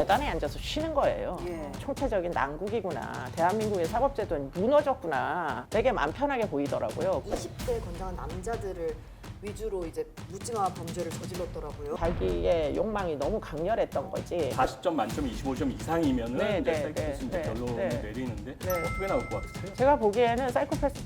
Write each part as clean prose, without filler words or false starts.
여단에 앉아서 쉬는 거예요. 예. 총체적인 난국이구나. 대한민국의 사법제도는 무너졌구나. 되게 마음 편하게 보이더라고요. 20대 건장한 남자들을 위주로 이제 묻지마 범죄를 저질렀더라고요. 자기의 욕망이 너무 강렬했던 거지. 40점 만점 25점 이상이면은 네, 이제 네, 사이코패스 네, 이제 네, 결론을 네. 내리는데 네. 어떻게 나올 것 같으세요? 제가 보기에는 사이코패스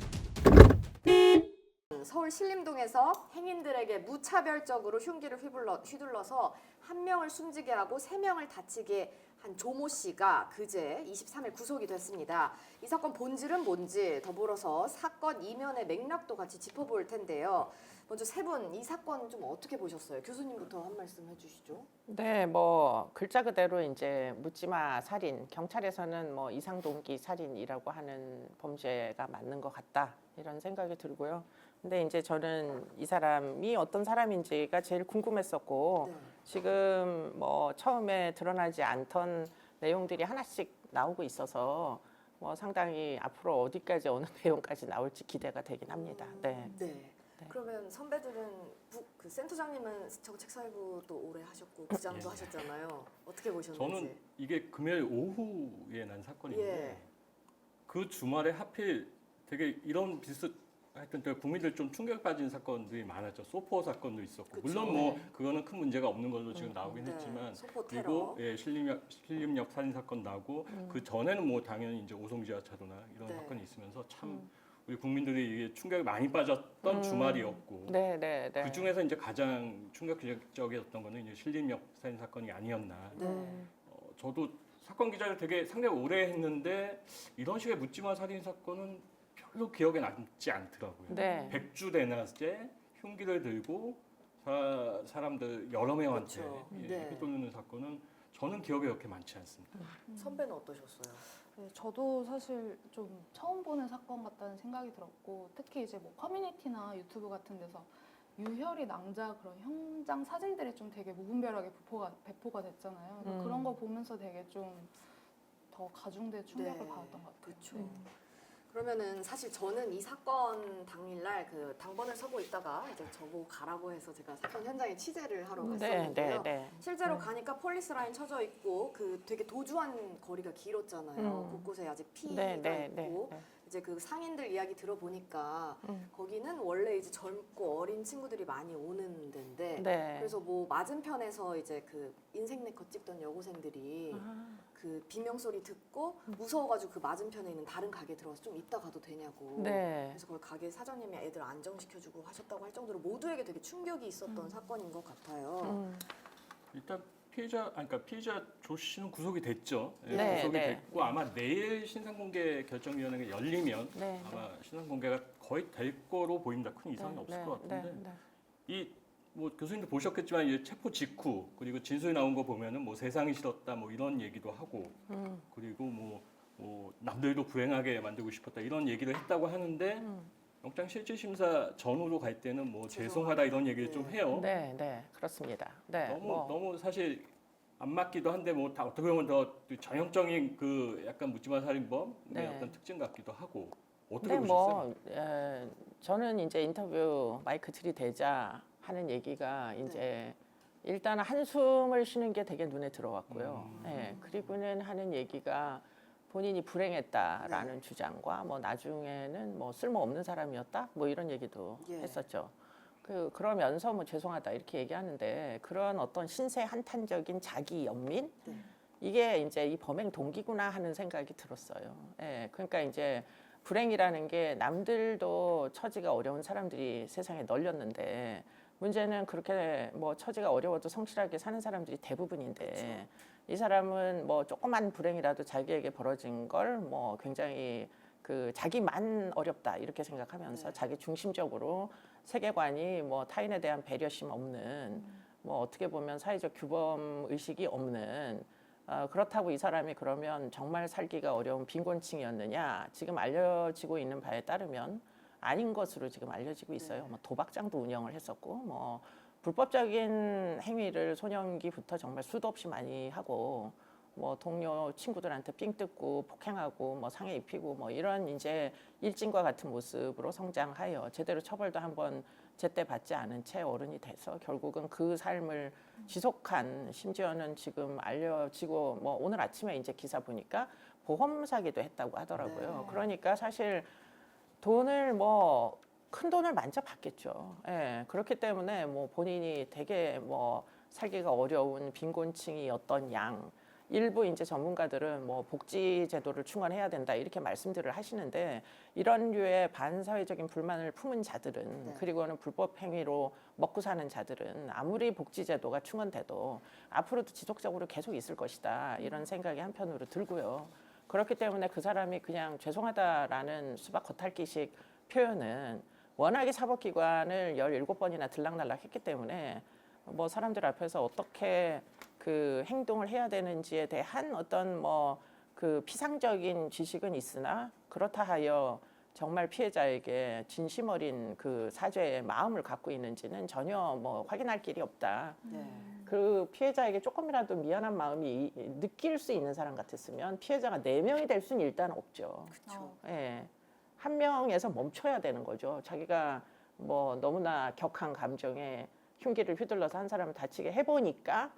서울 신림동에서 행인들에게 무차별적으로 흉기를 휘둘러서 한 명을 숨지게 하고 3명을 다치게 한 조모 씨가 그제 23일 구속이 됐습니다. 이 사건 본질은 뭔지 더불어서 사건 이면의 맥락도 같이 짚어볼 텐데요. 먼저 세 분 이 사건 좀 어떻게 보셨어요? 교수님부터 한 말씀 해주시죠. 네, 뭐 글자 그대로 이제 묻지마 살인, 경찰에서는 뭐 이상동기 살인이라고 하는 범죄가 맞는 것 같다 이런 생각이 들고요. 근데 이제 저는 이 사람이 어떤 사람인지가 제일 궁금했었고 네. 지금 뭐 처음에 드러나지 않던 내용들이 하나씩 나오고 있어서 뭐 상당히 앞으로 어디까지 어느 내용까지 나올지 기대가 되긴 합니다. 네. 네. 그러면 선배들은 그 센터장님은 정책사회부도 오래 하셨고 부장도 하셨잖아요. 어떻게 보셨는지? 저는 이게 금요일 오후에 난 사건인데 예. 그 주말에 하필 되게 이런 하여튼 국민들 좀 충격받은 사건들이 많았죠. 소포 사건도 있었고 그쵸. 물론 뭐 그거는 큰 문제가 없는 걸로 지금 나오긴 네. 했지만 소포 그리고 테러. 예, 신림역 살인 사건 나고 그 전에는 뭐 당연히 이제 오송지하차도나 이런 네. 사건이 있으면서 참 우리 국민들이 이게 충격이 많이 빠졌던 주말이었고 네, 네, 네. 그 중에서 이제 가장 충격적이었던 거는 이제 신림역 살인 사건이 아니었나. 네. 저도 사건 기자를 되게 상당히 오래 했는데 이런 식의 묻지마 살인 사건은 별로 기억에 남지 않더라고요. 네. 백주대낮에 흉기를 들고 사람들 여러 명한테 그렇죠. 예, 네. 휘둘르는 사건은 저는 기억에 그렇게 많지 않습니다. 선배는 어떠셨어요? 네, 저도 사실 좀 처음 보는 사건 같다는 생각이 들었고 특히 이제 뭐 커뮤니티나 유튜브 같은 데서 유혈이 낭자 그런 현장 사진들이 좀 되게 무분별하게 배포가 됐잖아요. 그러니까 그런 거 보면서 되게 좀 더 가중된 충격을 네. 받았던 것 같아요. 그렇죠. 그러면은 사실 저는 이 사건 당일날 그 당번을 서고 있다가 이제 저보고 가라고 해서 제가 사건 현장에 취재를 하러 네, 갔었는데요. 네, 네. 실제로 가니까 폴리스 라인 쳐져 있고 그 되게 도주한 거리가 길었잖아요. 곳곳에 아직 피가 네, 네, 있고 네. 이제 그 상인들 이야기 들어보니까 음. 거기는 원래 이제 젊고 어린 친구들이 많이 오는 데인데 네. 그래서 뭐 맞은편에서 이제 그 인생 네컷 찍던 여고생들이 그 비명 소리 듣고 무서워가지고 그 맞은편에 있는 다른 가게 들어가서 좀 이따 가도 되냐고. 네. 그래서 거기 가게 사장님이 애들 안정시켜주고 하셨다고 할 정도로 모두에게 되게 충격이 있었던 사건인 것 같아요. 일단 피의자 조 씨는 구속이 됐죠. 예, 네, 구속이 네. 됐고 아마 내일 신상공개 결정위원회가 열리면 네, 아마 신상공개가 거의 될 거로 보입니다. 큰 이상이 없을 것 같은데 이 뭐 교수님도 보셨겠지만 이 체포 직후 그리고 진술이 나온 거 보면은 뭐 세상이 싫었다 뭐 이런 얘기도 하고 그리고 뭐 남들도 불행하게 만들고 싶었다 이런 얘기를 했다고 하는데 영장 실질 심사 전후로 갈 때는 뭐 죄송하다 이런 얘기를 좀 해요. 네, 네, 그렇습니다. 네, 너무 사실 안 맞기도 한데 뭐 다 어떻게 보면 더 전형적인 그 약간 묻지마 살인범의 네. 어떤 특징 같기도 하고 어떻게 근데 보셨어요? 뭐 저는 이제 인터뷰 마이크 들이대자 하는 얘기가 이제 일단 한숨을 쉬는 게 되게 눈에 들어왔고요. 네, 그리고는 하는 얘기가 본인이 불행했다라는 주장과 뭐 나중에는 뭐 쓸모없는 사람이었다 뭐 이런 얘기도 했었죠. 그러면서 뭐 죄송하다 이렇게 얘기하는데 그런 어떤 신세 한탄적인 자기 연민 이게 이제 이 범행 동기구나 하는 생각이 들었어요. 예, 그러니까 이제 불행이라는 게 남들도 처지가 어려운 사람들이 세상에 널렸는데 문제는 그렇게 뭐 처지가 어려워도 성실하게 사는 사람들이 대부분인데 이 사람은 뭐 조그만 불행이라도 자기에게 벌어진 걸 뭐 굉장히 그 자기만 어렵다 이렇게 생각하면서 자기 중심적으로 세계관이 뭐 타인에 대한 배려심 없는 뭐 어떻게 보면 사회적 규범 의식이 없는 그렇다고 이 사람이 그러면 정말 살기가 어려운 빈곤층이었느냐 지금 알려지고 있는 바에 따르면 아닌 것으로 지금 알려지고 있어요. 뭐 도박장도 운영을 했었고 뭐 불법적인 행위를 소년기부터 정말 수도 없이 많이 하고 뭐 동료 친구들한테 삥 뜯고 폭행하고 뭐 상해 입히고 뭐 이런 이제 일진과 같은 모습으로 성장하여 제대로 처벌도 한번 제때 받지 않은 채 어른이 돼서 결국은 그 삶을 지속한, 심지어는 지금 알려지고 뭐 오늘 아침에 이제 기사 보니까 보험 사기도 했다고 하더라고요. 네. 그러니까 사실 돈을 뭐 큰 돈을 만져봤겠죠. 예, 그렇기 때문에 뭐 본인이 되게 뭐 살기가 어려운 빈곤층이었던 양, 일부 이제 전문가들은 뭐 복지 제도를 충원해야 된다 이렇게 말씀들을 하시는데, 이런 류의 반사회적인 불만을 품은 자들은, 네. 그리고는 불법 행위로 먹고 사는 자들은 아무리 복지 제도가 충원돼도 앞으로도 지속적으로 계속 있을 것이다 이런 생각이 한편으로 들고요. 그렇기 때문에 그 사람이 그냥 죄송하다라는 수박 겉핥기식 표현은 워낙에 사법기관을 17번이나 들락날락 했기 때문에 뭐 사람들 앞에서 어떻게 그 행동을 해야 되는지에 대한 어떤 뭐 그 피상적인 지식은 있으나, 그렇다 하여 정말 피해자에게 진심 어린 그 사죄의 마음을 갖고 있는지는 전혀 뭐 확인할 길이 없다. 네. 그 피해자에게 조금이라도 미안한 마음이 느낄 수 있는 사람 같았으면 피해자가 4명이 될 수는 일단 없죠. 그렇죠. 예. 한 명에서 멈춰야 되는 거죠. 자기가 뭐 너무나 격한 감정에 흉기를 휘둘러서 한 사람을 다치게 해보니까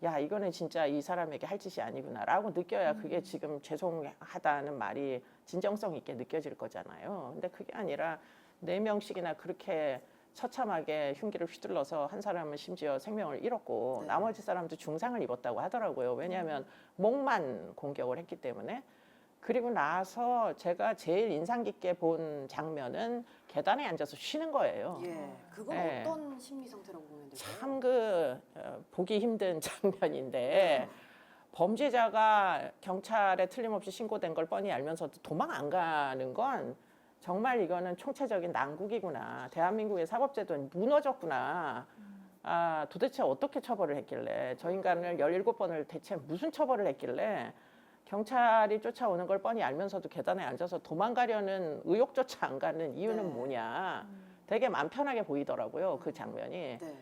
야, 이거는 진짜 이 사람에게 할 짓이 아니구나라고 느껴야 그게 지금 죄송하다는 말이 진정성 있게 느껴질 거잖아요. 근데 그게 아니라 4명씩이나 그렇게 처참하게 흉기를 휘둘러서 한 사람은 심지어 생명을 잃었고 네. 나머지 사람도 중상을 입었다고 하더라고요. 왜냐하면 목만 공격을 했기 때문에. 그리고 나서 제가 제일 인상 깊게 본 장면은 계단에 앉아서 쉬는 거예요. 예. 그건 네. 어떤 심리 상태라고 보면 될까요? 참 그 보기 힘든 장면인데, 범죄자가 경찰에 틀림없이 신고된 걸 뻔히 알면서도 도망 안 가는 건 정말 이거는 총체적인 난국이구나. 대한민국의 사법제도는 무너졌구나. 아, 도대체 어떻게 처벌을 했길래, 저 인간을 17번을 대체 무슨 처벌을 했길래 경찰이 쫓아오는 걸 뻔히 알면서도 계단에 앉아서 도망가려는 의욕조차 안 가는 이유는 네. 뭐냐. 되게 맘 편하게 보이더라고요, 그 장면이. 네.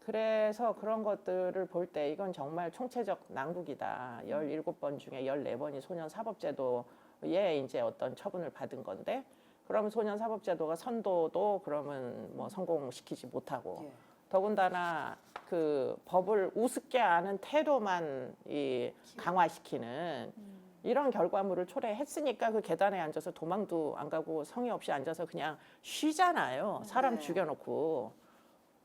그래서 그런 것들을 볼 때 이건 정말 총체적 난국이다. 17번 중에 14번이 소년사법제도에 이제 어떤 처분을 받은 건데, 그러면 소년사법제도가 선도도 그러면 뭐 성공시키지 못하고, 예. 더군다나 그 법을 우습게 아는 태도만 이 강화시키는 이런 결과물을 초래했으니까 그 계단에 앉아서 도망도 안 가고 성의 없이 앉아서 그냥 쉬잖아요. 사람 네. 죽여놓고.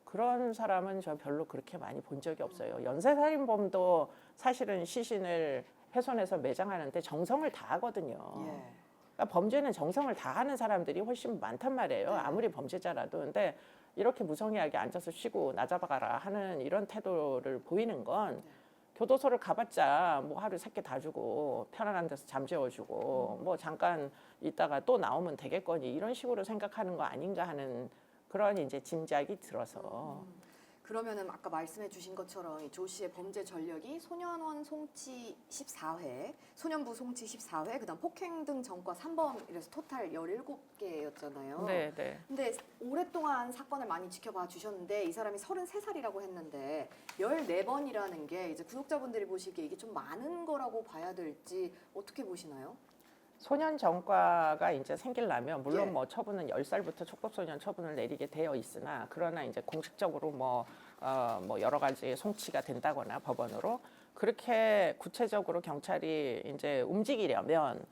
그런 사람은 저 별로 그렇게 많이 본 적이 없어요. 연쇄살인범도 사실은 시신을 훼손해서 매장하는데 정성을 다하거든요. 예. 그러니까 범죄는 정성을 다하는 사람들이 훨씬 많단 말이에요. 네. 아무리 범죄자라도. 근데 이렇게 무성의하게 앉아서 쉬고 나 잡아가라 하는 이런 태도를 보이는 건, 교도소를 가봤자 뭐 하루 3끼 다 주고 편안한 데서 잠 재워주고 뭐 잠깐 있다가 또 나오면 되겠거니 이런 식으로 생각하는 거 아닌가 하는 그런 이제 짐작이 들어서. 그러면은 아까 말씀해 주신 것처럼 이 조 씨의 범죄 전력이 소년원 송치 14회, 소년부 송치 14회, 그다음 폭행 등 전과 3범 이래서 토탈 17개였잖아요. 네, 네. 근데 오랫동안 사건을 많이 지켜봐 주셨는데 이 사람이 33살이라고 했는데 14번이라는 게 이제 구독자분들이 보시기에 이게 좀 많은 거라고 봐야 될지 어떻게 보시나요? 소년 전과가 이제 생기려면 물론 예. 뭐 처분은 10살부터 촉법소년 처분을 내리게 되어 있으나, 그러나 이제 공식적으로 뭐 여러 가지 송치가 된다거나 법원으로 그렇게 구체적으로 경찰이 이제 움직이려면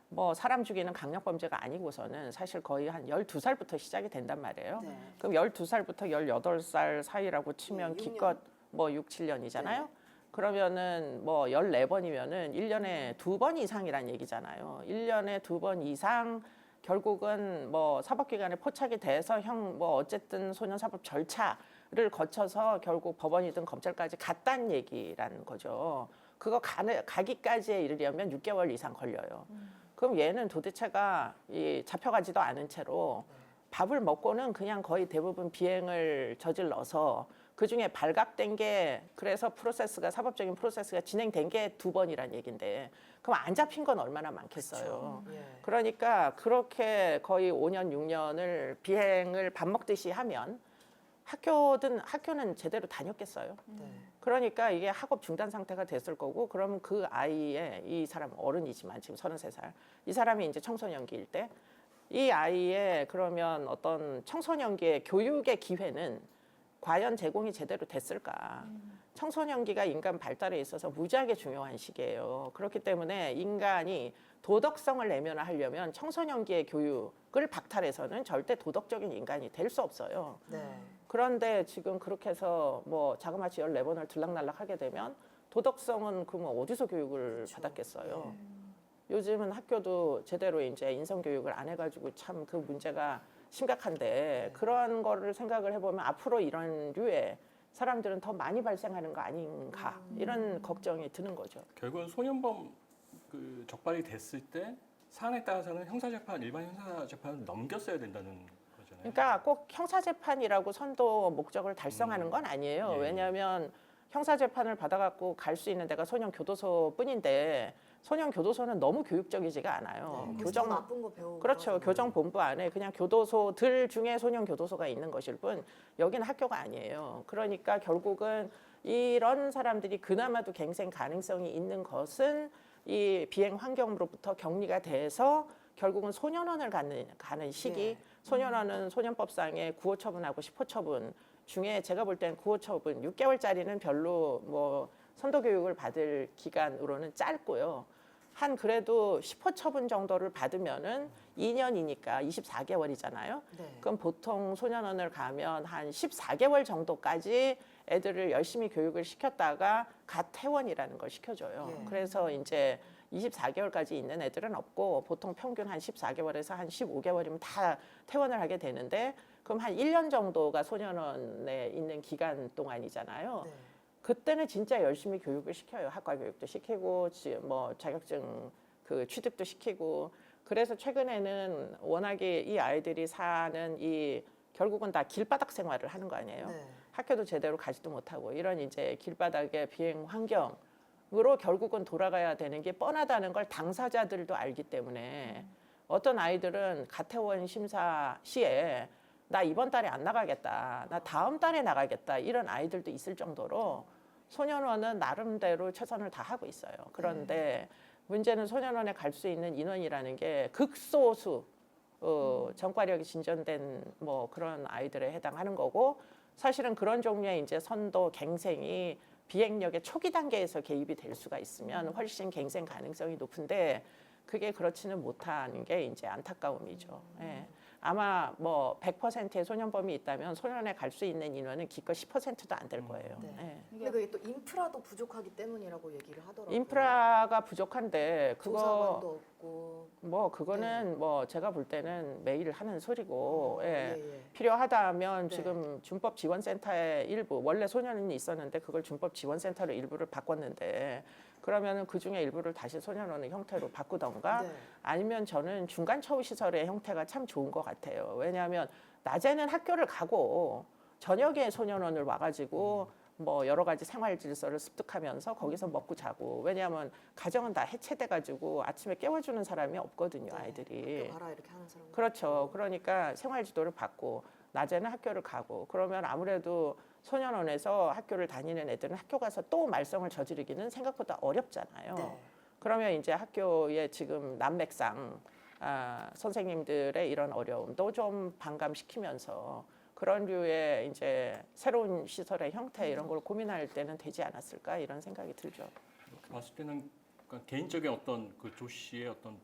뭐 사람 죽이는 강력범죄가 아니고서는 사실 거의 한 12살부터 시작이 된단 말이에요. 네. 그럼 12살부터 18살 사이라고 치면 네, 6년. 기껏 뭐 6, 7년이잖아요. 그러면은 뭐 14번이면은 1년에 2번 이상이란 얘기잖아요. 1년에 2번 이상 결국은 뭐 사법기관에 포착이 돼서 형 뭐 어쨌든 소년사법 절차를 거쳐서 결국 법원이든 검찰까지 갔다는 얘기라는 거죠. 그거 가기까지에 이르려면 6개월 이상 걸려요. 그럼 얘는 도대체가 이 잡혀가지도 않은 채로 밥을 먹고는 그냥 거의 대부분 비행을 저질러서 그중에 발각된 게, 그래서 프로세스가, 사법적인 프로세스가 진행된 게 2번이란 얘긴데, 그럼 안 잡힌 건 얼마나 많겠어요. 예. 그러니까 그렇게 거의 5년, 6년을 비행을 밥 먹듯이 하면 학교는 제대로 다녔겠어요. 네. 그러니까 이게 학업 중단 상태가 됐을 거고, 그러면 그 아이의, 이 사람 어른이지만 지금 33살, 이 사람이 이제 청소년기일 때 이 아이의 그러면 어떤 청소년기의 교육의 기회는 과연 제공이 제대로 됐을까? 청소년기가 인간 발달에 있어서 무지하게 중요한 시기예요. 그렇기 때문에 인간이 도덕성을 내면화하려면 청소년기의 교육을 박탈해서는 절대 도덕적인 인간이 될 수 없어요. 네. 그런데 지금 그렇게 해서 뭐 자그마치 14번을 들락날락 하게 되면 도덕성은 그러면 어디서 교육을 받았겠어요. 요즘은 학교도 제대로 이제 인성교육을 안 해가지고 참 그 문제가 심각한데 그런 거를 생각을 해보면 앞으로 이런 류의 사람들은 더 많이 발생하는 거 아닌가 이런 걱정이 드는 거죠. 결국은 소년범 그 적발이 됐을 때 사안에 따라서는 형사재판, 일반 형사재판을 넘겼어야 된다는 거잖아요. 그러니까 꼭 형사재판이라고 선도 목적을 달성하는 건 아니에요. 예. 왜냐하면 형사재판을 받아갖고 갈 수 있는 데가 소년교도소뿐인데 소년교도소는 너무 교육적이지가 않아요. 네, 교정 나쁜 거 배우고 그렇죠. 그러잖아요. 교정본부 안에 그냥 교도소들 중에 소년교도소가 있는 것일 뿐 여기는 학교가 아니에요. 그러니까 결국은 이런 사람들이 그나마도 갱생 가능성이 있는 것은 이 비행 환경으로부터 격리가 돼서 결국은 소년원을 가는 시기. 예. 소년원은 소년법상의 구호 처분하고 10호 처분 중에 제가 볼 때는 구호 처분 6개월짜리는 별로 뭐 선도 교육을 받을 기간으로는 짧고요. 한 그래도 10호 처분 정도를 받으면은 2년이니까 24개월이잖아요. 네. 그럼 보통 소년원을 가면 한 14개월 정도까지 애들을 열심히 교육을 시켰다가 갓 퇴원이라는 걸 시켜줘요. 예. 그래서 이제 24개월까지 있는 애들은 없고 보통 평균 한 14개월에서 한 15개월이면 다 퇴원을 하게 되는데 그럼 한 1년 정도가 소년원에 있는 기간 동안이잖아요. 네. 그때는 진짜 열심히 교육을 시켜요. 학과 교육도 시키고 뭐 자격증 그 취득도 시키고 그래서 최근에는 워낙에 이 아이들이 사는 이 결국은 다 길바닥 생활을 하는 거 아니에요. 네. 학교도 제대로 가지도 못하고 이런 이제 길바닥의 비행 환경으로 결국은 돌아가야 되는 게 뻔하다는 걸 당사자들도 알기 때문에 어떤 아이들은 가태원 심사 시에 나 이번 달에 안 나가겠다, 나 다음 달에 나가겠다 이런 아이들도 있을 정도로 소년원은 나름대로 최선을 다하고 있어요. 그런데 문제는 소년원에 갈 수 있는 인원이라는 게 극소수 전과력이 진전된 뭐 그런 아이들에 해당하는 거고 사실은 그런 종류의 이제 선도 갱생이 비행력의 초기 단계에서 개입이 될 수가 있으면 훨씬 갱생 가능성이 높은데 그게 그렇지는 못하는 게 이제 안타까움이죠. 예. 아마 뭐 100%의 소년범이 있다면 소년원에 갈 수 있는 인원은 기껏 10%도 안 될 거예요. 네. 예. 근데 그게 또 인프라도 부족하기 때문이라고 얘기를 하더라고요. 인프라가 부족한데 그거 조사관도 없고. 뭐 그거는 뭐 제가 볼 때는 매일 하는 소리고 예. 예. 필요하다면 네. 지금 준법 지원센터의 일부 원래 소년원이 있었는데 그걸 준법 지원센터로 일부를 바꿨는데 그러면은 그 중에 일부를 다시 소년원의 형태로 바꾸던가 네. 아니면 저는 중간 처우 시설의 형태가 참 좋은 것 같아요. 왜냐하면 낮에는 학교를 가고 저녁에 소년원을 와가지고 뭐 여러 가지 생활 질서를 습득하면서 거기서 먹고 자고 왜냐하면 가정은 다 해체돼가지고 아침에 깨워주는 사람이 없거든요 아이들이. 학교 가라 이렇게 하는 사람. 그렇죠. 그러니까 생활 지도를 받고 낮에는 학교를 가고 그러면 아무래도 소년원에서 학교를 다니는 애들은 학교 가서 또 말썽을 저지르기는 생각보다 어렵잖아요. 네. 그러면 이제 학교의 지금 난맥상 선생님들의 이런 어려움도 좀 반감시키면서 그런 류의 이제 새로운 시설의 형태 이런 걸 고민할 때는 되지 않았을까 이런 생각이 들죠. 이렇게 봤을 때는 그러니까 개인적인 어떤 그 조 씨의 어떤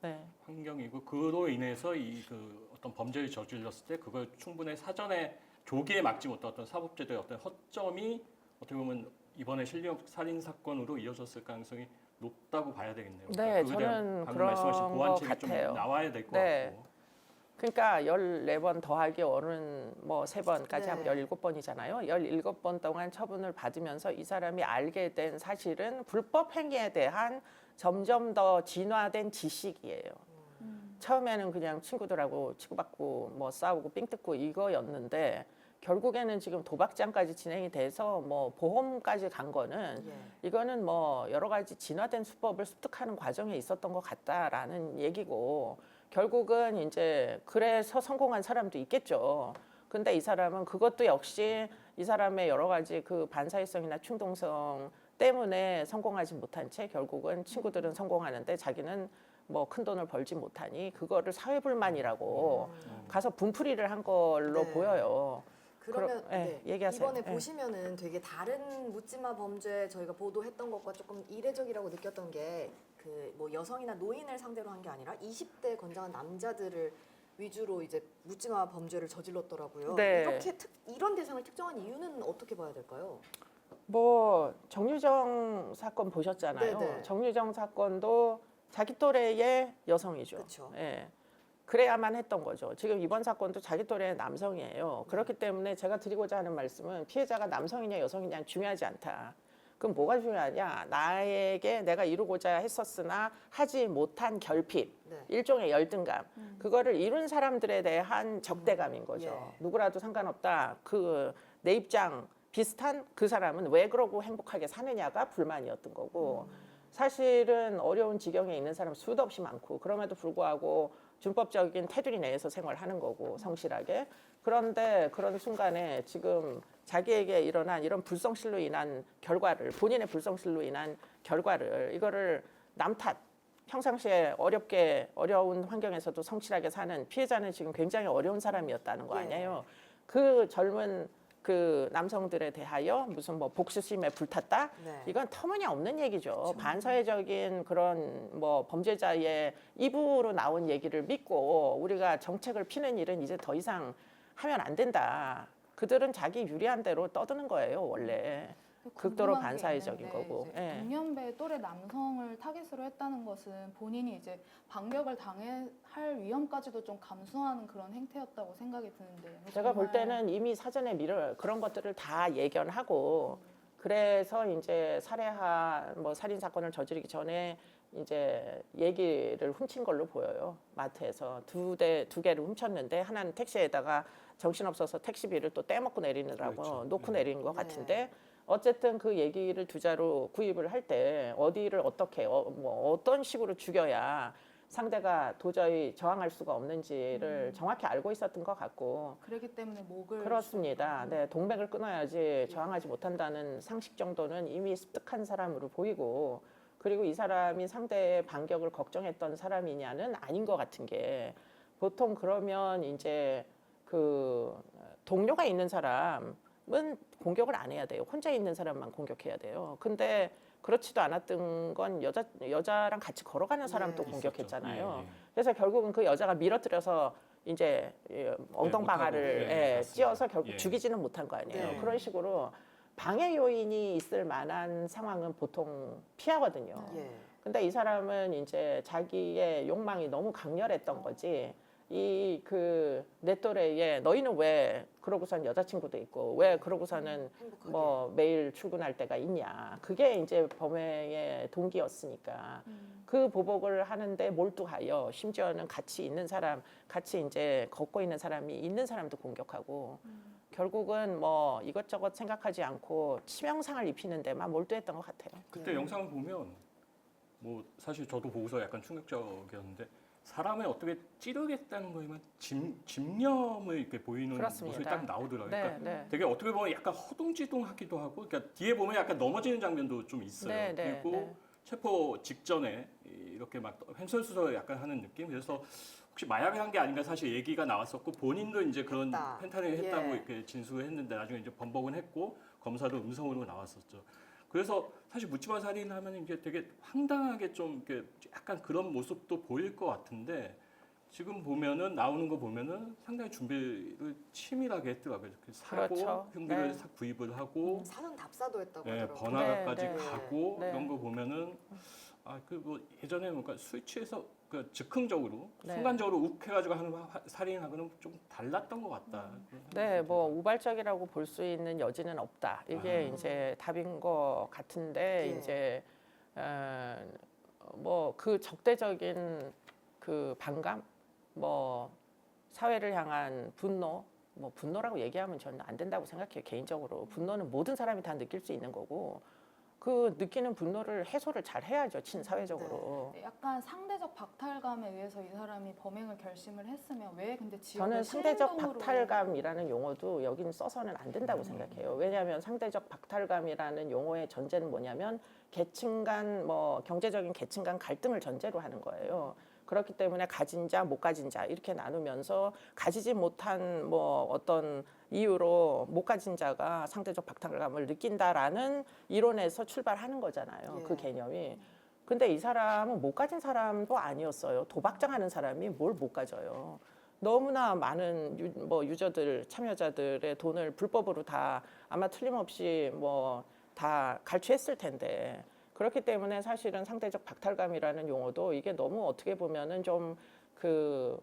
네. 환경이고 그로 인해서 이 그 어떤 범죄를 저질렀을 때 그걸 충분히 사전에 조기에 막지 못한 어떤 사법제도의 어떤 허점이 어떻게 보면 이번에 실력 살인 사건으로 이어졌을 가능성이 높다고 봐야 되겠네요. 네, 그거에 대한 저는 방금 그런 말씀하신 것 보완책이 좀 같아요. 나와야 될 것 네. 같고. 그러니까 14번 더하기 5는 뭐 3번까지 네. 하면 17번이잖아요. 17번 동안 처분을 받으면서 이 사람이 알게 된 사실은 불법 행위에 대한 점점 더 진화된 지식이에요. 처음에는 그냥 친구들하고 치고받고 뭐 싸우고 삥 뜯고 이거였는데 결국에는 지금 도박장까지 진행이 돼서 뭐 보험까지 간 거는 예. 이거는 뭐 여러 가지 진화된 수법을 습득하는 과정에 있었던 것 같다라는 얘기고 결국은 이제 그래서 성공한 사람도 있겠죠. 근데 이 사람은 그것도 역시 이 사람의 여러 가지 그 반사회성이나 충동성 때문에 성공하지 못한 채 결국은 친구들은 성공하는데 자기는 뭐 큰 돈을 벌지 못하니 그거를 사회불만이라고 가서 분풀이를 한 걸로 네. 보여요. 그러면 네, 얘기하세요. 이번에 네. 보시면은 되게 다른 묻지마 범죄 저희가 보도했던 것과 조금 이례적이라고 느꼈던 게 그 뭐 여성이나 노인을 상대로 한 게 아니라 20대 건장한 남자들을 위주로 이제 묻지마 범죄를 저질렀더라고요. 네. 이렇게 이런 대상을 특정한 이유는 어떻게 봐야 될까요? 뭐 정유정 사건 보셨잖아요. 네네. 정유정 사건도 자기 또래의 여성이죠. 그쵸. 예. 그래야만 했던 거죠. 지금 이번 사건도 자기 또래의 남성이에요. 그렇기 때문에 제가 드리고자 하는 말씀은 피해자가 남성이냐 여성이냐 중요하지 않다. 그럼 뭐가 중요하냐? 나에게 내가 이루고자 했었으나 하지 못한 결핍, 네. 일종의 열등감. 그거를 이룬 사람들에 대한 적대감인 거죠. 예. 누구라도 상관없다. 그 내 입장 비슷한 그 사람은 왜 그러고 행복하게 사느냐가 불만이었던 거고 사실은 어려운 지경에 있는 사람 수도 없이 많고 그럼에도 불구하고 준법적인 테두리 내에서 생활하는 거고 성실하게 그런데 그런 순간에 지금 자기에게 일어난 이런 불성실로 인한 결과를 본인의 불성실로 인한 결과를 이거를 남 탓 평상시에 어려운 환경에서도 성실하게 사는 피해자는 지금 굉장히 어려운 사람이었다는 거 아니에요. 그 젊은 그 남성들에 대하여 무슨 뭐 복수심에 불탔다? 네. 이건 터무니없는 얘기죠. 반사회적인 그런 뭐 범죄자의 입으로 나온 얘기를 믿고 우리가 정책을 피는 일은 이제 더 이상 하면 안 된다. 그들은 자기 유리한 대로 떠드는 거예요, 원래. 극도로 궁금한 게 반사회적인 있는데 거고. 이제 예. 동년배 또래 남성을 타깃으로 했다는 것은 본인이 이제 반격을 당할 위험까지도 좀 감수하는 그런 행태였다고 생각이 드는데 제가 볼 정말 때는 이미 사전에 그런 것들을 다 예견하고 그래서 이제 뭐 살인 사건을 저지르기 전에 이제 얘기를 훔친 걸로 보여요. 마트에서 두 개를 훔쳤는데 하나는 택시에다가 정신없어서 택시비를 또 떼먹고 내리느라고 그렇죠. 놓고 네. 내리는 것 네. 같은데 어쨌든 그 얘기를 두자로 구입을 할 때 어디를 어떻게 뭐 어떤 식으로 죽여야 상대가 도저히 저항할 수가 없는지를 정확히 알고 있었던 것 같고 그렇기 때문에 목을 그렇습니다. 네, 동맥을 끊어야지 저항하지 못한다는 상식 정도는 이미 습득한 사람으로 보이고 그리고 이 사람이 상대의 반격을 걱정했던 사람이냐는 아닌 것 같은 게 보통 그러면 이제 그 동료가 있는 사람은 공격을 안 해야 돼요. 혼자 있는 사람만 공격해야 돼요. 근데 그렇지도 않았던 건 여자랑 같이 걸어가는 사람도 네. 공격했잖아요. 예, 예. 그래서 결국은 그 여자가 밀어뜨려서 이제 엉덩방아를 못하고, 예, 맞습니다. 찧어서 결국 예. 죽이지는 못한 거 아니에요. 네. 그런 식으로 방해 요인이 있을 만한 상황은 보통 피하거든요. 예. 근데 이 사람은 이제 자기의 욕망이 너무 강렬했던 거지. 내 또래에 너희는 왜 그러고선 여자친구도 있고 왜 그러고서는 행복하게. 뭐 매일 출근할 때가 있냐. 그게 이제 범행의 동기였으니까. 그 보복을 하는데 몰두하여 심지어는 같이 있는 사람, 같이 이제 걷고 있는 사람이 있는 사람도 공격하고 결국은 뭐 이것저것 생각하지 않고 치명상을 입히는 데만 몰두했던 것 같아요. 그때 영상을 보면 뭐 사실 저도 보고서 약간 충격적이었는데 사람을 어떻게 찌르겠다는 거에만 집념을 이렇게 보이는 그렇습니다. 모습이 딱 나오더라고요. 네, 그러니까 네. 되게 어떻게 보면 약간 허둥지둥하기도 하고, 그러니까 뒤에 보면 약간 넘어지는 장면도 좀 있어요. 네, 네, 그리고 네. 체포 직전에 이렇게 막 횡설수설 약간 하는 느낌. 그래서 혹시 마약을 한 게 아닌가 사실 얘기가 나왔었고 본인도 이제 그런 했다. 펜타닐 했다고 예. 이렇게 진술을 했는데 나중에 이제 번복은 했고 검사도 음성으로 나왔었죠. 그래서 사실 묻지마 살인하면 이제 되게 황당하게 좀 이렇게 약간 그런 모습도 보일 것 같은데 지금 보면은 나오는 거 보면은 상당히 준비를 치밀하게 했더라고요. 이렇게 사고 그렇죠. 흉기를 네. 싹 구입을 하고 사는 답사도 했다고 네, 하더라고요. 번화가까지 네, 네. 가고 네. 이런 거 보면은 그 뭐 예전에 뭔가 술 취해서 그 즉흥적으로 네. 순간적으로 욱해가지고 하는 살인하고는 좀 달랐던 것 같다. 그런 네, 생각이 뭐 우발적이라고 볼 수 있는 여지는 없다. 이게 이제 답인 것 같은데 예. 이제 뭐 그 적대적인 그 반감, 뭐 사회를 향한 분노, 뭐 분노라고 얘기하면 저는 안 된다고 생각해요. 개인적으로 분노는 모든 사람이 다 느낄 수 있는 거고 그 느끼는 분노를 해소를 잘 해야죠, 친사회적으로. 약간 상대적 박탈감에 의해서 이 사람이 범행을 결심을 했으면 왜 근데 지역을 저는 상대적 실행동으로 박탈감이라는 용어도 여긴 써서는 안 된다고 생각해요. 왜냐하면 상대적 박탈감이라는 용어의 전제는 뭐냐면 계층 간 뭐 경제적인 계층 간 갈등을 전제로 하는 거예요. 그렇기 때문에 가진 자, 못 가진 자 이렇게 나누면서 가지지 못한 뭐 어떤 이유로 못 가진 자가 상대적 박탈감을 느낀다라는 이론에서 출발하는 거잖아요. 예. 그 개념이. 근데 이 사람은 못 가진 사람도 아니었어요. 도박장하는 사람이 뭘 못 가져요. 너무나 많은 유저들, 참여자들의 돈을 불법으로 다 아마 틀림없이 뭐 다 갈취했을 텐데 그렇기 때문에 사실은 상대적 박탈감이라는 용어도 이게 너무 어떻게 보면은 좀 그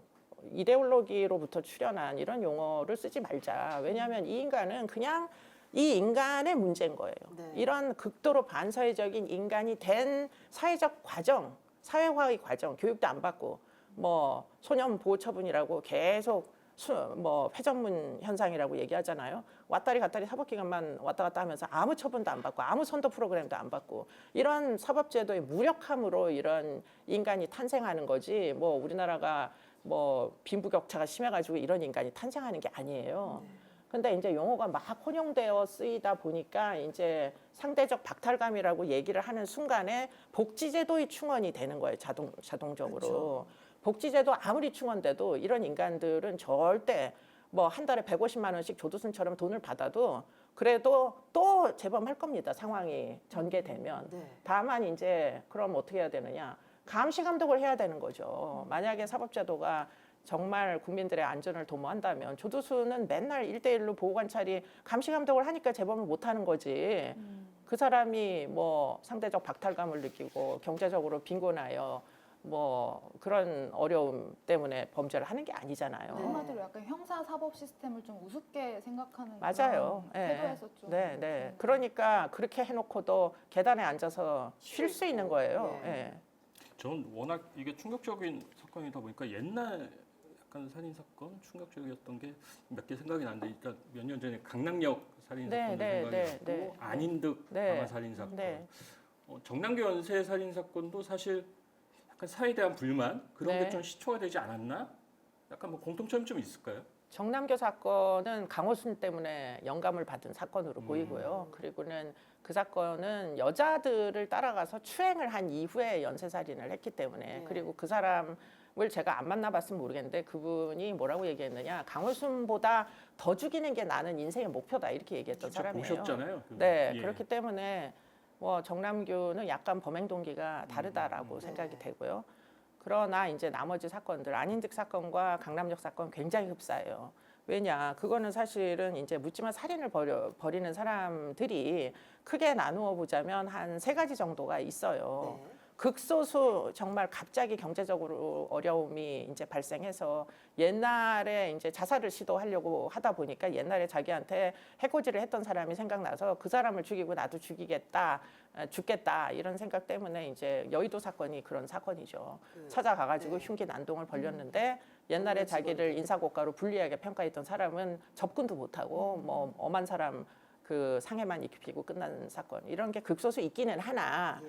이데올로기로부터 출현한 이런 용어를 쓰지 말자. 왜냐하면 이 인간은 그냥 이 인간의 문제인 거예요. 네. 이런 극도로 반사회적인 인간이 된 사회적 과정, 사회화의 과정, 교육도 안 받고 뭐 소년 보호 처분이라고 계속 뭐 회전문 현상이라고 얘기하잖아요. 왔다리 갔다리 사법기관만 왔다 갔다 하면서 아무 처분도 안 받고 아무 선도 프로그램도 안 받고 이런 사법제도의 무력함으로 이런 인간이 탄생하는 거지. 뭐 우리나라가 뭐 빈부격차가 심해가지고 이런 인간이 탄생하는 게 아니에요. 근데 이제 용어가 막 혼용되어 쓰이다 보니까 이제 상대적 박탈감이라고 얘기를 하는 순간에 복지제도의 충원이 되는 거예요. 자동적으로. 그렇죠. 복지제도 아무리 충원돼도 이런 인간들은 절대 뭐 한 달에 150만 원씩 조두순처럼 돈을 받아도 그래도 또 재범할 겁니다. 상황이 전개되면. 네. 다만 이제 그럼 어떻게 해야 되느냐. 감시 감독을 해야 되는 거죠. 만약에 사법제도가 정말 국민들의 안전을 도모한다면 조두순은 맨날 1대1로 보호관찰이 감시 감독을 하니까 재범을 못 하는 거지. 그 사람이 뭐 상대적 박탈감을 느끼고 경제적으로 빈곤하여 뭐 그런 어려움 때문에 범죄를 하는 게 아니잖아요. 한마디로 약간 형사 사법 시스템을 좀 우습게 생각하는 맞아요. 그런 태도에서 좀 네, 네. 그러니까 그렇게 해놓고도 계단에 앉아서 쉴 수 있는 거예요. 예. 예. 저는 워낙 이게 충격적인 사건이다 보니까 옛날 약간 살인 사건 충격적이었던 게 몇 개 생각이 나는데 일단 몇 년 전에 강남역 살인 네, 사건도 네, 생각이 네, 났고 네. 안인득 네. 강화 살인 사건, 네. 정남교 연쇄 살인 사건도 사실 약간 사회에 대한 불만 그런 네. 게 좀 시초가 되지 않았나? 약간 뭐 공통점이 좀 있을까요? 정남교 사건은 강호순 때문에 영감을 받은 사건으로 보이고요. 그리고는 그 사건은 여자들을 따라가서 추행을 한 이후에 연쇄살인을 했기 때문에 네. 그리고 그 사람을 제가 안 만나봤으면 모르겠는데 그분이 뭐라고 얘기했느냐. 강호순보다 더 죽이는 게 나는 인생의 목표다 이렇게 얘기했던 직접 사람이에요. 보셨잖아요. 그거. 네, 예. 그렇기 때문에 뭐 정남규는 약간 범행 동기가 다르다라고 네. 생각이 되고요. 그러나 이제 나머지 사건들 안인득 사건과 강남역 사건 굉장히 흡사해요. 왜냐, 그거는 사실은 이제 묻지마 살인을 벌이는 사람들이 크게 나누어 보자면 한 3가지 정도가 있어요. 네. 극소수 정말 갑자기 경제적으로 어려움이 이제 발생해서 옛날에 이제 자살을 시도하려고 하다 보니까 옛날에 자기한테 해코지를 했던 사람이 생각나서 그 사람을 죽이고 나도 죽겠다 이런 생각 때문에 이제 여의도 사건이 그런 사건이죠. 찾아가가지고 네. 흉기 난동을 벌였는데 옛날에 자기를 인사고가로 불리하게 평가했던 사람은 접근도 못하고 뭐 엄한 사람 그 상해만 입히고 끝난 사건 이런 게 극소수 있기는 하나 예.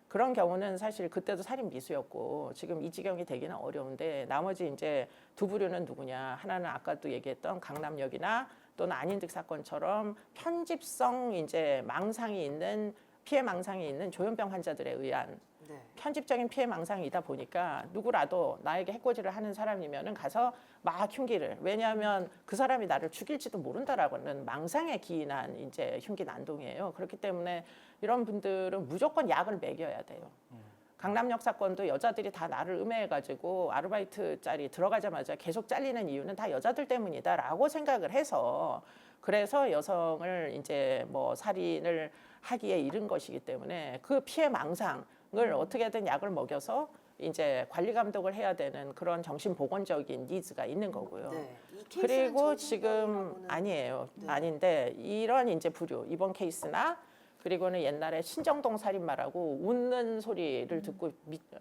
그런 경우는 사실 그때도 살인 미수였고 지금 이 지경이 되기는 어려운데 나머지 이제 두 부류는 누구냐 하나는 아까도 얘기했던 강남역이나 또는 안인득 사건처럼 편집성 이제 망상이 있는 피해 망상이 있는 조현병 환자들에 의한 네. 편집적인 피해 망상이다 보니까 누구라도 나에게 해코지를 하는 사람이면은 가서 막 흉기를 왜냐하면 그 사람이 나를 죽일지도 모른다라고는 망상에 기인한 이제 흉기 난동이에요. 그렇기 때문에 이런 분들은 무조건 약을 먹여야 돼요. 강남역 사건도 여자들이 다 나를 음해해가지고 아르바이트 짤이 들어가자마자 계속 잘리는 이유는 다 여자들 때문이다라고 생각을 해서 그래서 여성을 이제 뭐 살인을 하기에 이른 것이기 때문에 그 피해 망상을 어떻게든 약을 먹여서 이제 관리 감독을 해야 되는 그런 정신보건적인 니즈가 있는 거고요. 네. 이 케이스는 그리고 지금 정신병이라고는 아니에요. 네. 아닌데 이런 이제 부류 이번 케이스나 그리고는 옛날에 신정동 살인마라고 웃는 소리를 듣고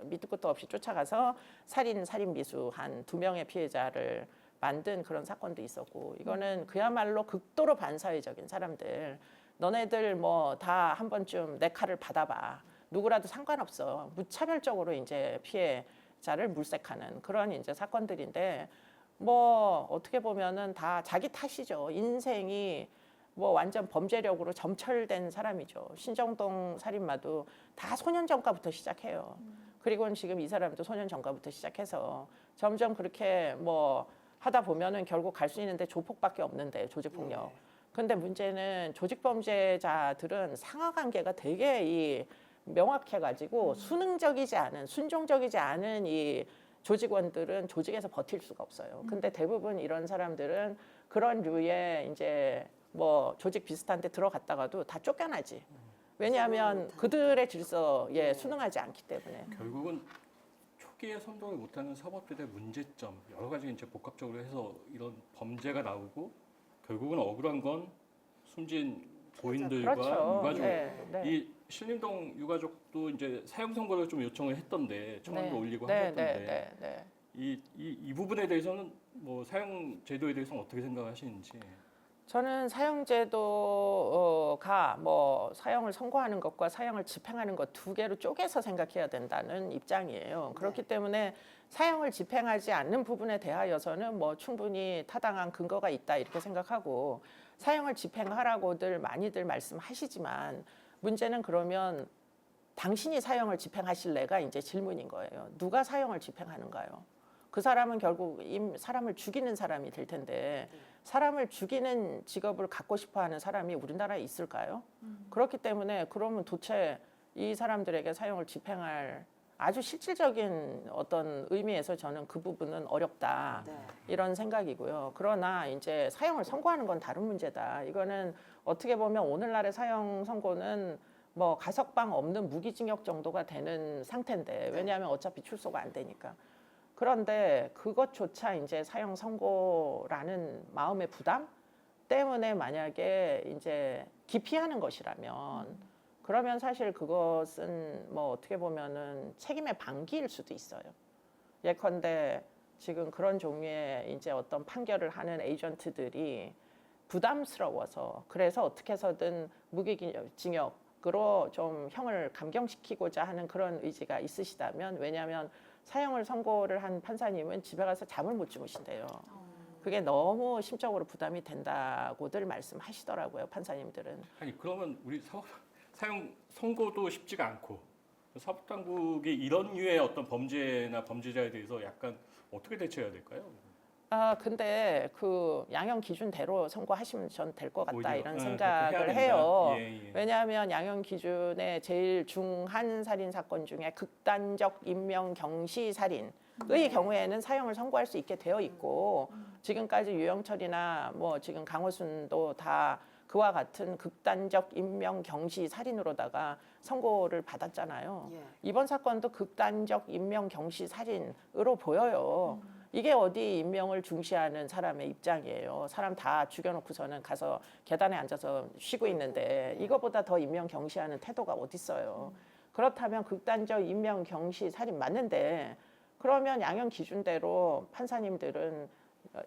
밑도 끝도 없이 쫓아가서 살인 미수한 2명의 피해자를 만든 그런 사건도 있었고 이거는 그야말로 극도로 반사회적인 사람들 너네들 뭐 다 한 번쯤 내 칼을 받아봐. 누구라도 상관없어. 무차별적으로 이제 피해자를 물색하는 그런 이제 사건들인데 뭐 어떻게 보면은 다 자기 탓이죠. 인생이 뭐 완전 범죄력으로 점철된 사람이죠. 신정동 살인마도 다 소년 전과부터 시작해요. 그리고는 지금 이 사람도 소년 전과부터 시작해서 점점 그렇게 뭐 하다 보면은 결국 갈 수 있는데 조폭밖에 없는데 조직폭력. 근데 문제는 조직범죄자들은 상하관계가 되게 이 명확해가지고 순응적이지 않은 순종적이지 않은 이 조직원들은 조직에서 버틸 수가 없어요. 근데 대부분 이런 사람들은 그런 류의 이제 뭐 조직 비슷한 데 들어갔다가도 다 쫓겨나지. 왜냐하면 그들의 질서에 순응하지 않기 때문에. 결국은 초기에 선도를 못하는 사법부의 문제점 여러 가지 이제 복합적으로 해서 이런 범죄가 나오고 결국은 억울한 건 숨진 고인들과 그렇죠. 유가족. 네, 네. 이 신림동 유가족도 이제 사형 선고를 좀 요청을 했던데 청원도 네. 올리고 네, 하셨던데 네, 네. 이 부분에 대해서는 뭐 사형 제도에 대해서는 어떻게 생각하시는지. 저는 사형제도가 뭐 사형을 선고하는 것과 사형을 집행하는 것 두 개로 쪼개서 생각해야 된다는 입장이에요. 그렇기 때문에 사형을 집행하지 않는 부분에 대하여서는 뭐 충분히 타당한 근거가 있다 이렇게 생각하고 사형을 집행하라고들 많이들 말씀하시지만 문제는 그러면 당신이 사형을 집행하실래가 이제 질문인 거예요. 누가 사형을 집행하는가요? 그 사람은 결국 사람을 죽이는 사람이 될 텐데 사람을 죽이는 직업을 갖고 싶어하는 사람이 우리나라에 있을까요? 그렇기 때문에 그러면 도대체 이 사람들에게 사형을 집행할 아주 실질적인 어떤 의미에서 저는 그 부분은 어렵다 이런 생각이고요. 그러나 이제 사형을 선고하는 건 다른 문제다. 이거는 어떻게 보면 오늘날의 사형 선고는 뭐 가석방 없는 무기징역 정도가 되는 상태인데 왜냐하면 어차피 출소가 안 되니까. 그런데 그것조차 이제 사형 선고라는 마음의 부담 때문에 만약에 이제 기피하는 것이라면 그러면 사실 그것은 뭐 어떻게 보면은 책임의 방기일 수도 있어요. 예컨대 지금 그런 종류의 이제 어떤 판결을 하는 에이전트들이 부담스러워서 그래서 어떻게 해서든 무기징역으로 좀 형을 감경시키고자 하는 그런 의지가 있으시다면 왜냐하면 사형을 선고를 한 판사님은 집에 가서 잠을 못 주무신대요. 그게 너무 심적으로 부담이 된다고들 말씀하시더라고요, 판사님들은. 아니 그러면 우리 사형 선고도 쉽지가 않고 사법당국이 이런 류의 어떤 범죄나 범죄자에 대해서 약간 어떻게 대처해야 될까요? 근데 그 양형 기준대로 선고하시면 전 될 것 같다 오히려, 이런 그렇게 생각을 해야 해요. 예. 왜냐하면 양형 기준의 제일 중한 살인 사건 중에 극단적 인명 경시 살인의 경우에는 사형을 선고할 수 있게 되어 있고 지금까지 유영철이나 뭐 지금 강호순도 다 그와 같은 극단적 인명 경시 살인으로다가 선고를 받았잖아요. 이번 사건도 극단적 인명 경시 살인으로 보여요. 이게 어디 인명을 중시하는 사람의 입장이에요. 사람 다 죽여놓고서는 가서 계단에 앉아서 쉬고 있는데 이거보다 더 인명 경시하는 태도가 어디 있어요. 그렇다면 극단적 인명 경시 살인 맞는데 그러면 양형 기준대로 판사님들은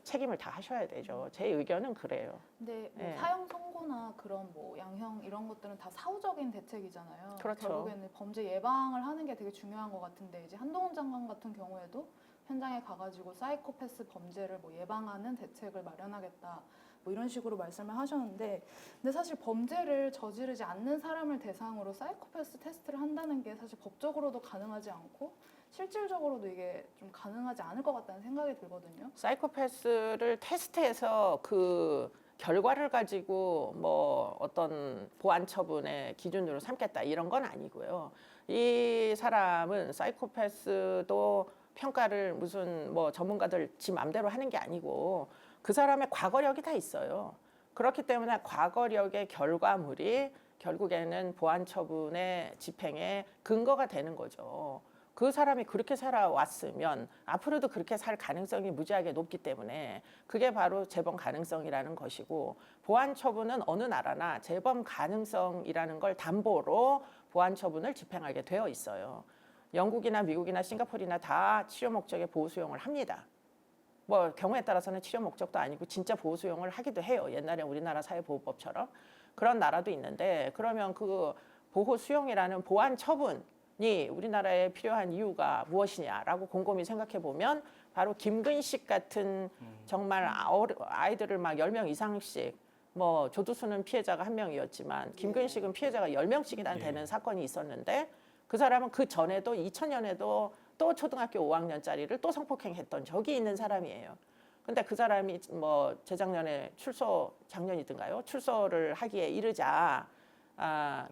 책임을 다 하셔야 되죠. 제 의견은 그래요. 근데 뭐 네. 사형 선고나 그런 뭐 양형 이런 것들은 다 사후적인 대책이잖아요. 그렇죠. 결국에는 범죄 예방을 하는 게 되게 중요한 것 같은데 이제 한동훈 장관 같은 경우에도 현장에 가가지고 사이코패스 범죄를 뭐 예방하는 대책을 마련하겠다 뭐 이런 식으로 말씀을 하셨는데 근데 사실 범죄를 저지르지 않는 사람을 대상으로 사이코패스 테스트를 한다는 게 사실 법적으로도 가능하지 않고 실질적으로도 이게 좀 가능하지 않을 것 같다는 생각이 들거든요. 사이코패스를 테스트해서 그 결과를 가지고 뭐 어떤 보안 처분의 기준으로 삼겠다 이런 건 아니고요. 이 사람은 사이코패스도 평가를 무슨 뭐 전문가들 지 맘대로 하는 게 아니고 그 사람의 과거력이 다 있어요. 그렇기 때문에 과거력의 결과물이 결국에는 보안 처분의 집행의 근거가 되는 거죠. 그 사람이 그렇게 살아왔으면 앞으로도 그렇게 살 가능성이 무지하게 높기 때문에 그게 바로 재범 가능성이라는 것이고 보안 처분은 어느 나라나 재범 가능성이라는 걸 담보로 보안 처분을 집행하게 되어 있어요. 영국이나 미국이나 싱가포르나 다 치료 목적의 보호 수용을 합니다. 뭐 경우에 따라서는 치료 목적도 아니고 진짜 보호 수용을 하기도 해요. 옛날에 우리나라 사회보호법처럼. 그런 나라도 있는데 그러면 그 보호 수용이라는 보안 처분이 우리나라에 필요한 이유가 무엇이냐라고 곰곰이 생각해 보면 바로 김근식 같은 정말 아이들을 막 10명 이상씩 뭐 조두수는 피해자가 1명이었지만 김근식은 피해자가 10명씩이나 되는 사건이 있었는데 그 사람은 그 전에도 2000년에도 또 초등학교 5학년짜리를 또 성폭행했던 적이 있는 사람이에요. 근데 그 사람이 뭐 재작년에 작년이든가요? 출소를 하기에 이르자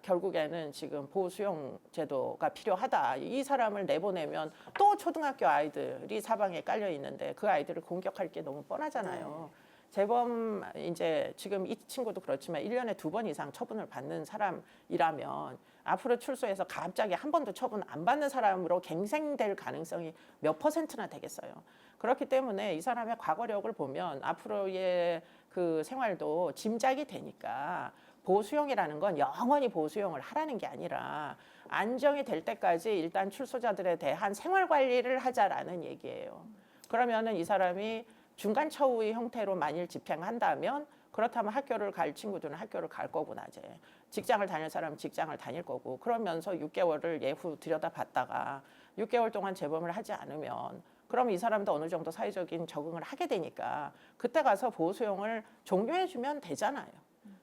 결국에는 지금 보호수용 제도가 필요하다. 이 사람을 내보내면 또 초등학교 아이들이 사방에 깔려 있는데 그 아이들을 공격할 게 너무 뻔하잖아요. 재범 이제 지금 이 친구도 그렇지만 1년에 2번 이상 처분을 받는 사람이라면 앞으로 출소해서 갑자기 한 번도 처분 안 받는 사람으로 갱생될 가능성이 몇 %나 되겠어요. 그렇기 때문에 이 사람의 과거력을 보면 앞으로의 그 생활도 짐작이 되니까 보수용이라는 건 영원히 보수용을 하라는 게 아니라 안정이 될 때까지 일단 출소자들에 대한 생활 관리를 하자라는 얘기예요. 그러면은 이 사람이 중간 처우의 형태로 만일 집행한다면 그렇다면 학교를 갈 친구들은 학교를 갈 거고 낮에 직장을 다닐 사람은 직장을 다닐 거고 그러면서 6개월을 예후 들여다봤다가 6개월 동안 재범을 하지 않으면 그럼 이 사람도 어느 정도 사회적인 적응을 하게 되니까 그때 가서 보호수용을 종료해주면 되잖아요.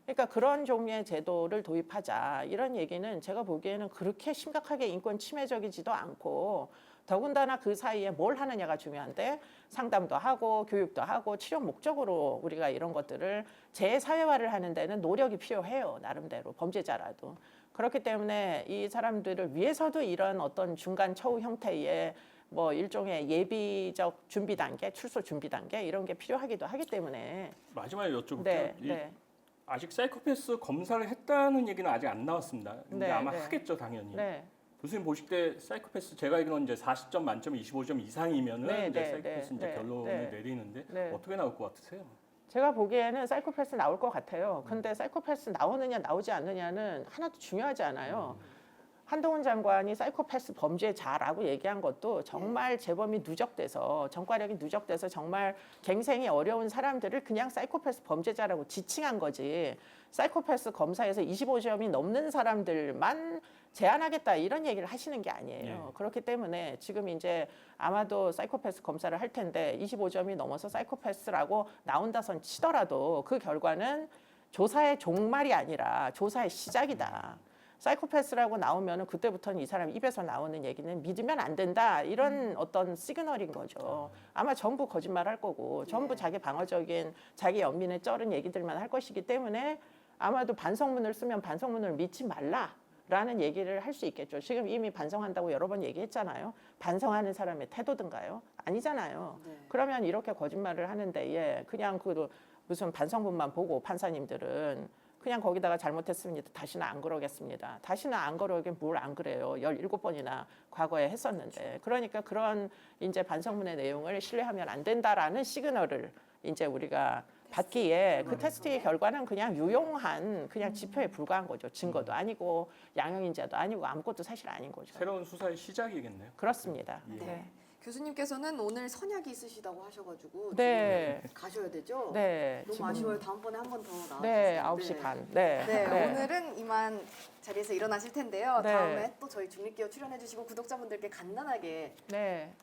그러니까 그런 종류의 제도를 도입하자 이런 얘기는 제가 보기에는 그렇게 심각하게 인권 침해적이지도 않고 더군다나 그 사이에 뭘 하느냐가 중요한데 상담도 하고 교육도 하고 치료 목적으로 우리가 이런 것들을 재사회화를 하는 데는 노력이 필요해요. 나름대로 범죄자라도. 그렇기 때문에 이 사람들을 위해서도 이런 어떤 중간 처우 형태의 뭐 일종의 예비적 준비 단계, 출소 준비 단계 이런 게 필요하기도 하기 때문에 마지막에 여쭤볼게요. 아직 사이코패스 검사를 했다는 얘기는 아직 안 나왔습니다. 근데 아마 하겠죠, 당연히. 교수님 보실 때 사이코패스 제가 알기로는 이제 40점 만점에 25점 이상이면은 이제 사이코패스 이제 결론을 내리는데 어떻게 나올 것 같으세요? 제가 보기에는 사이코패스 나올 것 같아요. 근데 사이코패스 나오느냐 나오지 않느냐는 하나도 중요하지 않아요. 한동훈 장관이 사이코패스 범죄자라고 얘기한 것도 정말 재범이 누적돼서 전과력이 누적돼서 정말 갱생이 어려운 사람들을 그냥 사이코패스 범죄자라고 지칭한 거지 사이코패스 검사에서 25점이 넘는 사람들만 제한하겠다 이런 얘기를 하시는 게 아니에요. 그렇기 때문에 지금 이제 아마도 사이코패스 검사를 할 텐데 25점이 넘어서 사이코패스라고 나온다선 치더라도 그 결과는 조사의 종말이 아니라 조사의 시작이다. 사이코패스라고 나오면은 그때부터는 이 사람 입에서 나오는 얘기는 믿으면 안 된다 이런 어떤 시그널인 거죠. 아마 전부 거짓말 할 거고 전부 자기 방어적인 자기 연민에 쩔은 얘기들만 할 것이기 때문에 아마도 반성문을 쓰면 반성문을 믿지 말라라는 얘기를 할 수 있겠죠. 지금 이미 반성한다고 여러 번 얘기했잖아요. 반성하는 사람의 태도든가요? 아니잖아요. 그러면 이렇게 거짓말을 하는데 그냥 그 무슨 반성문만 보고 판사님들은 그냥 거기다가 잘못했습니다. 다시는 안 그러겠습니다. 다시는 안 그러긴 뭘 안 그래요. 17번이나 과거에 했었는데. 그러니까 그런 이제 반성문의 내용을 신뢰하면 안 된다라는 시그널을 이제 우리가 받기에 그 테스트의 결과는 그냥 유용한 그냥 지표에 불과한 거죠. 증거도 아니고 양형인자도 아니고 아무것도 사실 아닌 거죠. 새로운 수사의 시작이겠네요. 그렇습니다. 교수님께서는 오늘 선약이 있으시다고 하셔가지고 가셔야 되죠? 너무 지금, 아쉬워요. 다음번에 한 번 더 나와주세요. 네, 9시 반. 오늘은 이만 자리에서 일어나실 텐데요. 다음에 또 저희 중립기호 출연해주시고 구독자분들께 간단하게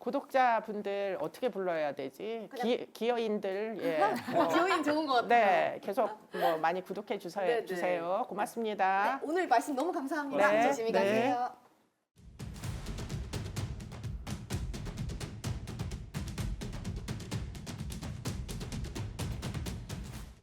구독자분들 어떻게 불러야 되지? 기여인들 기호인 좋은 것 같아요. 네, 계속 뭐 많이 구독해 주세요. 고맙습니다. 오늘 말씀 너무 감사합니다. 조심히 가세요.